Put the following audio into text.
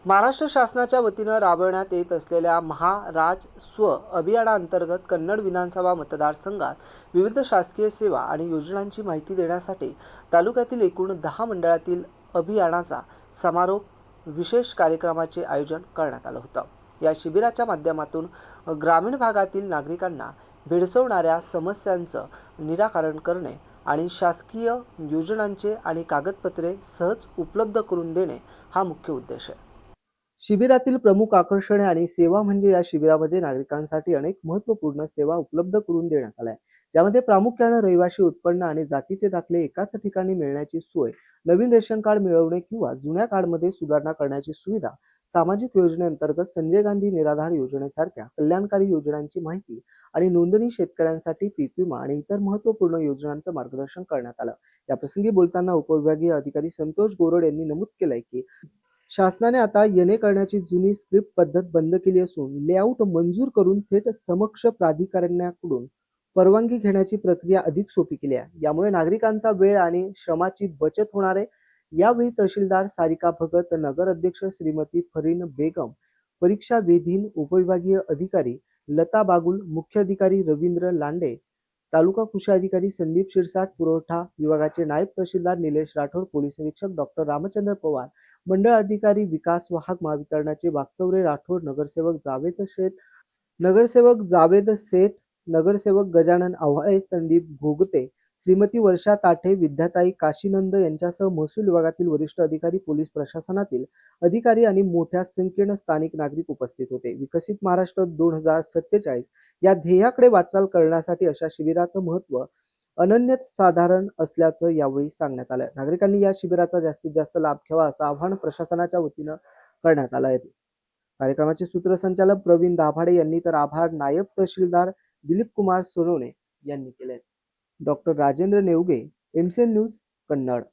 महाराष्ट्र शासनाच्या वतीनं राबवण्यात येत असलेल्या महाराजस्व अभियानांतर्गत कन्नड विधानसभा मतदारसंघात विविध शासकीय सेवा आणि योजनांची माहिती देण्यासाठी तालुक्यातील एकूण 10 मंडळातील अभियानाचा समारोप विशेष कार्यक्रमाचे आयोजन करण्यात आलं होतं। या शिबिराच्या माध्यमातून ग्रामीण भागातील नागरिकांना भेडसावणाऱ्या समस्यांचं निराकरण करणे आणि शासकीय योजनांचे आणि कागदपत्रे सहज उपलब्ध करून देणे हा मुख्य उद्देश आहे। शिबिरातील प्रमुख आकर्षणे आणि सेवा म्हणजे या शिबिरामध्ये नागरिकांसाठी अनेक महत्त्वपूर्ण सेवा उपलब्ध करून देण्यात आल्या, ज्यामध्ये प्रामुख्याने रहिवासी उत्पन्न आणि जातीचे दाखले एकाच ठिकाणी मिळण्याची सोय, नवीन रेशन कार्ड मिळवणे किंवा जुन्या कार्डमध्ये सुधारणा करण्याची सुविधा, सामाजिक योजनेअंतर्गत संजय गांधी निराधार योजनेसारख्या कल्याणकारी योजनांची माहिती आणि नोंदणी, शेतकऱ्यांसाठी पीक विमा आणि इतर महत्त्वपूर्ण योजनांचं मार्गदर्शन करण्यात आलं। याप्रसंगी बोलताना उपविभागीय अधिकारी संतोष गोरड यांनी नमूद केलंय की शासनाने आता येणे करण्याची जुनी स्क्रिप्ट पद्धत बंद केली असून लेआउट मंजूर करून थेट समक्ष प्राधिकरणाकडून परवानगी घेण्याची प्रक्रिया अधिक सोपी केली आहे। यामुळे नागरिकांचा वेळ आणि श्रमाची बचत होणार आहे। यावेळी तहसीलदार सारिका भगत, नगर अध्यक्ष श्रीमती फरीन बेगम, परीक्षा वेधीन उपविभागीय अधिकारी लता बागुल, मुख्य अधिकारी रवींद्र लांडे, तालुका कृषी अधिकारी संदीप शिरसाट, पुरवठा विभागाचे नायब तहसीलदार निलेश राठोड, पोलीस निरीक्षक डॉक्टर रामचंद्र पवार, मंडळ अधिकारी विकास वाहक, महावितरणाचे वाकचौरे राठोड, नगरसेवक जावेद सेठ, नगरसेवक गजानन आव्हाळे, संदीप घोगते, श्रीमती वर्षा ताठे, विद्याताई काशीनंद यांच्यासह महसूल विभागातील वरिष्ठ अधिकारी, पोलीस प्रशासनातील अधिकारी आणि मोठ्या संख्येने स्थानिक नागरिक उपस्थित होते। विकसित महाराष्ट्र 2047 या ध्येयाकडे वाटचाल करण्यासाठी अशा शिबिराचं महत्त्व अनन्यसाधारण असल्याचं यावेळी सांगण्यात आलं। नागरिकांनी या शिबिराचा जास्तीत जास्त लाभ घ्यावा असं आवाहन प्रशासनाच्या वतीनं करण्यात आलं आहे। कार्यक्रमाचे सूत्रसंचालक प्रवीण दाभाडे यांनी तर आभार नायब तहसीलदार दिलीप कुमार सोनवणे यांनी केले। Doctor Rajendra Nevge, MCN news, Kannada.